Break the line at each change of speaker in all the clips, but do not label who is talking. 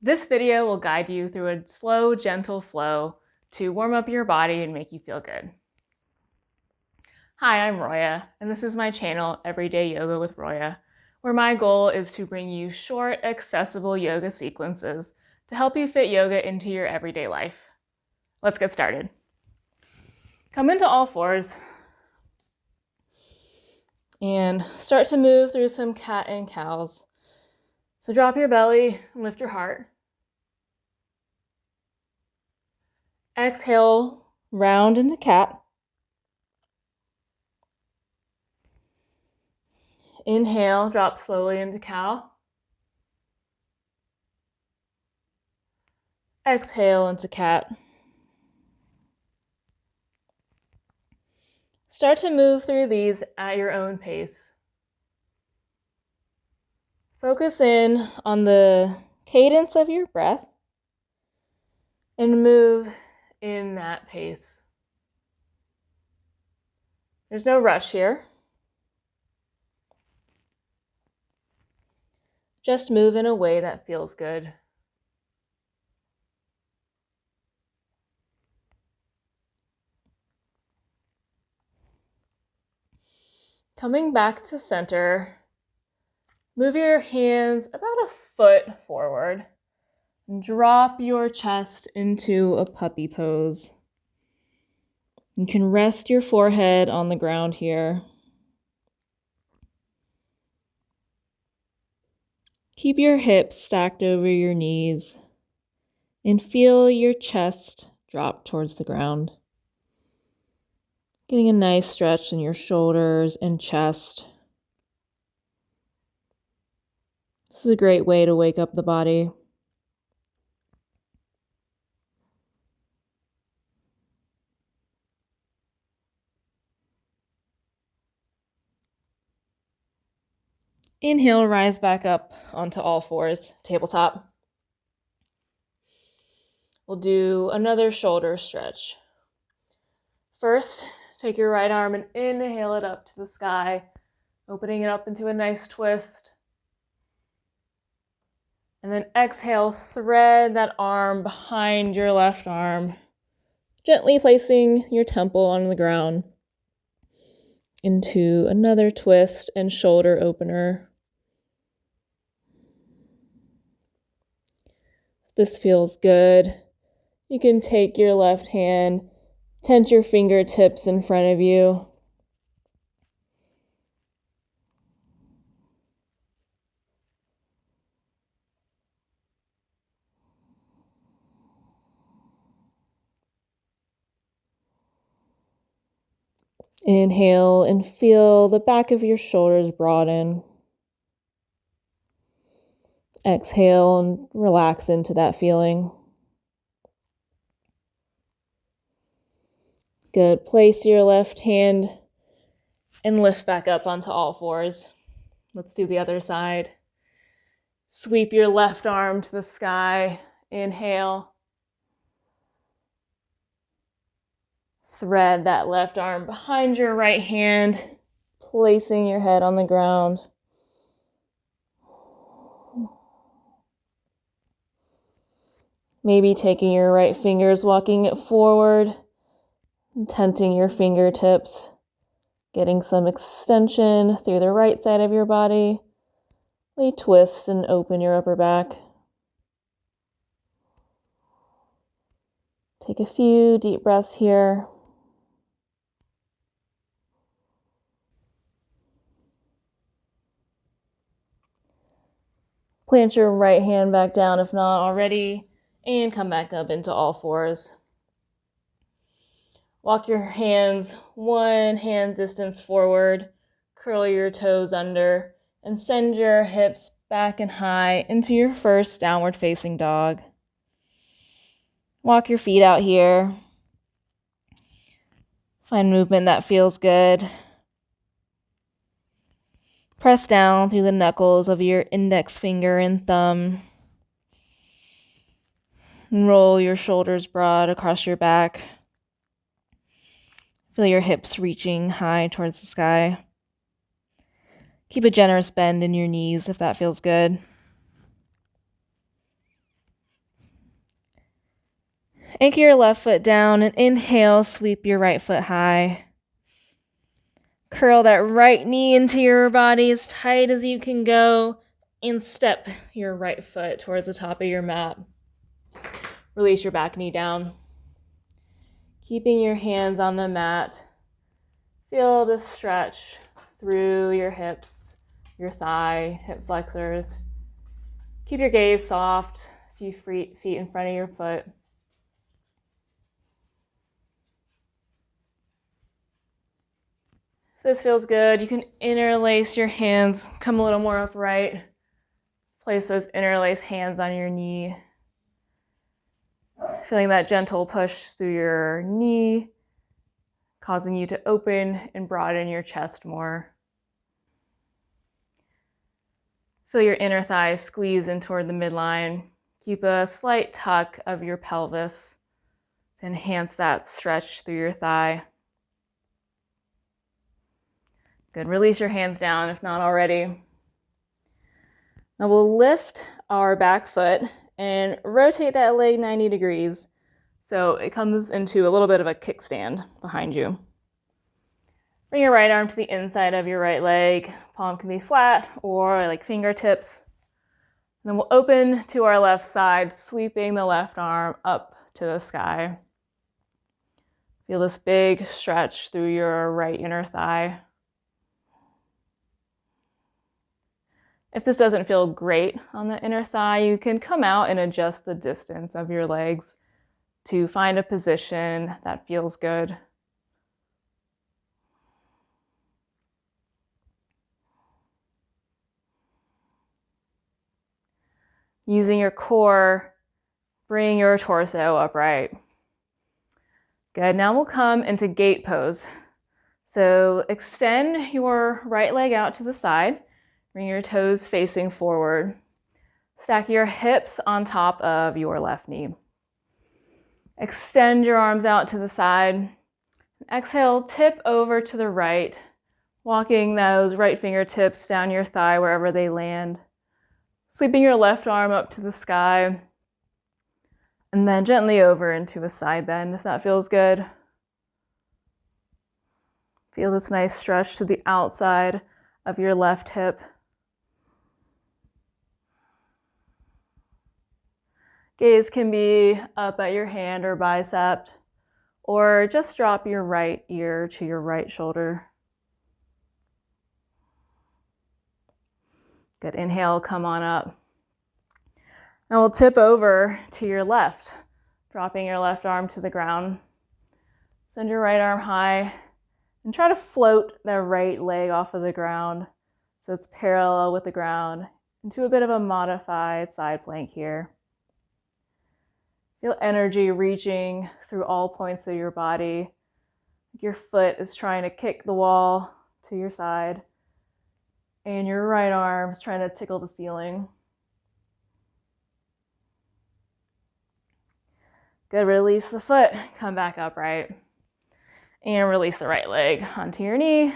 This video will guide you through a slow, gentle flow to warm up your body and make you feel good. Hi, I'm Roya, and this is my channel, Everyday Yoga with Roya, where my goal is to bring you short, accessible yoga sequences to help you fit yoga into your everyday life. Let's get started. Come into all fours and start to move through some cat and cows. So drop your belly and lift your heart. Exhale, round into cat. Inhale, drop slowly into cow. Exhale into cat. Start to move through these at your own pace. Focus in on the cadence of your breath and move in that pace. There's no rush here. Just move in a way that feels good. Coming back to center, move your hands about a foot forward and drop your chest into a puppy pose. You can rest your forehead on the ground here. Keep your hips stacked over your knees and feel your chest drop towards the ground. Getting a nice stretch in your shoulders and chest. This is a great way to wake up the body. Inhale, rise back up onto all fours, tabletop. We'll do another shoulder stretch. First, take your right arm and inhale it up to the sky, opening it up into a nice twist. And then exhale, thread that arm behind your left arm, gently placing your temple on the ground into another twist and shoulder opener. If this feels good, you can take your left hand, tent your fingertips in front of you. Inhale and feel the back of your shoulders broaden. Exhale and relax into that feeling. Good. Place your left hand and lift back up onto all fours. Let's do the other side. Sweep your left arm to the sky. Inhale. Thread that left arm behind your right hand, placing your head on the ground. Maybe taking your right fingers, walking it forward, and tenting your fingertips, getting some extension through the right side of your body. Twist and open your upper back. Take a few deep breaths here. Plant your right hand back down if not already, and come back up into all fours. Walk your hands one hand distance forward, curl your toes under, and send your hips back and high into your first downward facing dog. Walk your feet out here. Find movement that feels good. Press down through the knuckles of your index finger and thumb. And roll your shoulders broad across your back. Feel your hips reaching high towards the sky. Keep a generous bend in your knees if that feels good. Anchor your left foot down and inhale, sweep your right foot high. Curl that right knee into your body as tight as you can go and step your right foot towards the top of your mat. Release your back knee down. Keeping your hands on the mat, feel the stretch through your hips, your thigh, hip flexors. Keep your gaze soft, a few feet in front of your foot. If this feels good, you can interlace your hands, come a little more upright. Place those interlaced hands on your knee. Feeling that gentle push through your knee, causing you to open and broaden your chest more. Feel your inner thighs squeeze in toward the midline. Keep a slight tuck of your pelvis to enhance that stretch through your thigh. Good. Release your hands down if not already. Now we'll lift our back foot and rotate that leg 90 degrees so it comes into a little bit of a kickstand behind you. Bring your right arm to the inside of your right leg. Palm can be flat or like fingertips. And then we'll open to our left side, sweeping the left arm up to the sky. Feel this big stretch through your right inner thigh. If this doesn't feel great on the inner thigh, you can come out and adjust the distance of your legs to find a position that feels good. Using your core, bring your torso upright. Good. Now we'll come into gate pose. So extend your right leg out to the side. Bring your toes facing forward. Stack your hips on top of your left knee. Extend your arms out to the side. Exhale, tip over to the right, walking those right fingertips down your thigh wherever they land. Sweeping your left arm up to the sky. And then gently over into a side bend if that feels good. Feel this nice stretch to the outside of your left hip. Gaze can be up at your hand or bicep, or just drop your right ear to your right shoulder. Good. Inhale, come on up. Now we'll tip over to your left, dropping your left arm to the ground. Send your right arm high and try to float the right leg off of the ground so it's parallel with the ground into a bit of a modified side plank here. Feel energy reaching through all points of your body. Your foot is trying to kick the wall to your side, and your right arm is trying to tickle the ceiling. Good. Release the foot. Come back upright. And release the right leg onto your knee.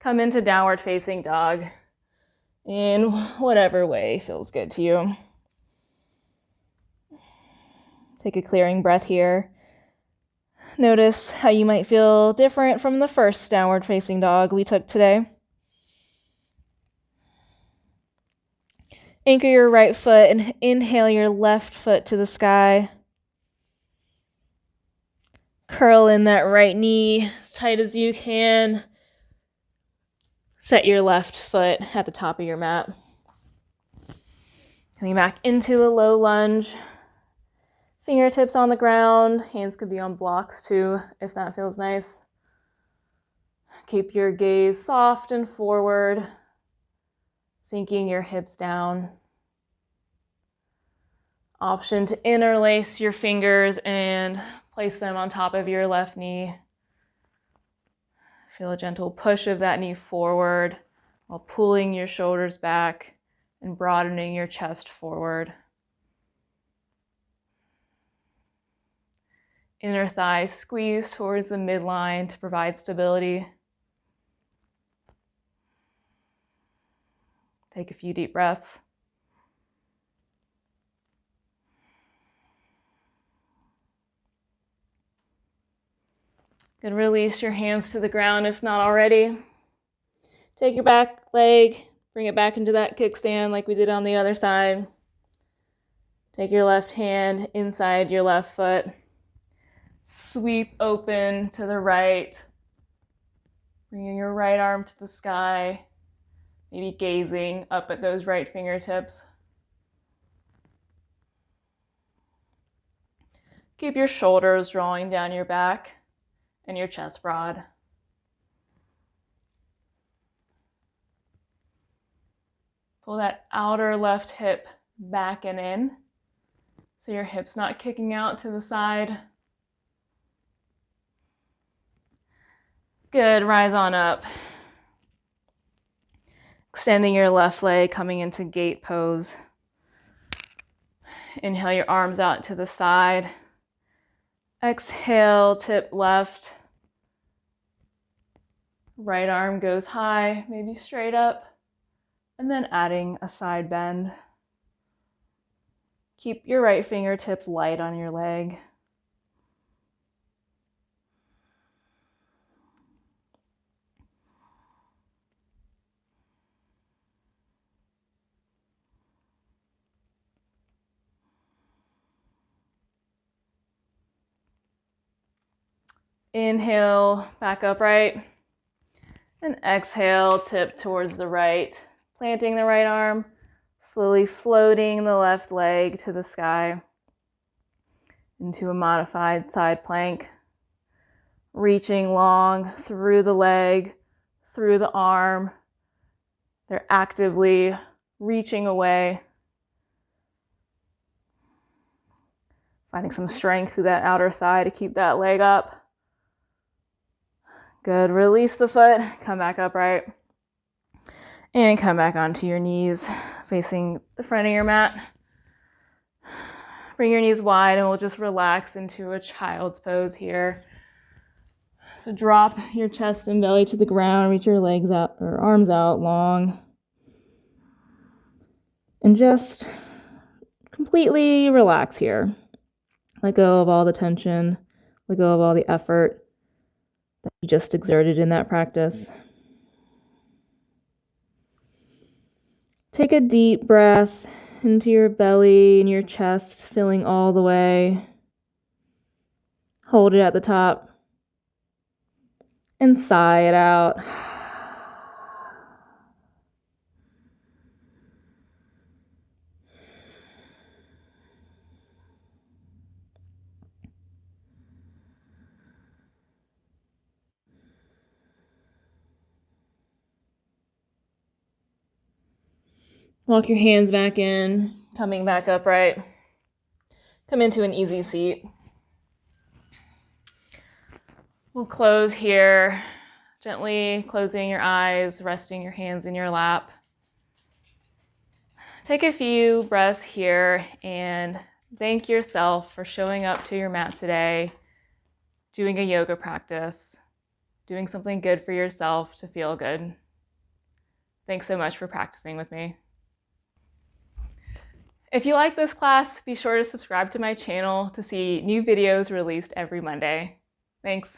Come into downward facing dog in whatever way feels good to you. Take a clearing breath here. Notice how you might feel different from the first downward facing dog we took today. Anchor your right foot and inhale your left foot to the sky. Curl in that right knee as tight as you can. Set your left foot at the top of your mat. Coming back into a low lunge. Fingertips on the ground. Hands could be on blocks too, if that feels nice. Keep your gaze soft and forward, sinking your hips down. Option to interlace your fingers and place them on top of your left knee. Feel a gentle push of that knee forward while pulling your shoulders back and broadening your chest forward. Inner thigh squeeze towards the midline to provide stability. Take a few deep breaths. Good, release your hands to the ground if not already. Take your back leg, bring it back into that kickstand like we did on the other side. Take your left hand inside your left foot. Sweep open to the right. Bringing your right arm to the sky. Maybe gazing up at those right fingertips. Keep your shoulders drawing down your back and your chest broad. Pull that outer left hip back and in, so your hip's not kicking out to the side. Good, rise on up. Extending your left leg, coming into gate pose. Inhale your arms out to the side. Exhale, tip left. Right arm goes high, maybe straight up, and then adding a side bend. Keep your right fingertips light on your leg. Inhale, back upright. And exhale, tip towards the right. Planting the right arm, slowly floating the left leg to the sky into a modified side plank. Reaching long through the leg, through the arm. They're actively reaching away. Finding some strength through that outer thigh to keep that leg up. Good, release the foot, come back upright. And come back onto your knees, facing the front of your mat. Bring your knees wide and we'll just relax into a child's pose here. So drop your chest and belly to the ground, reach your legs out or arms out long. And just completely relax here. Let go of all the tension, let go of all the effort that you just exerted in that practice. Take a deep breath into your belly and your chest, filling all the way. Hold it at the top. And sigh it out. Walk your hands back in, coming back upright. Come into an easy seat. We'll close here, gently closing your eyes, resting your hands in your lap. Take a few breaths here and thank yourself for showing up to your mat today, doing a yoga practice, doing something good for yourself to feel good. Thanks so much for practicing with me. If you like this class, be sure to subscribe to my channel to see new videos released every Monday. Thanks.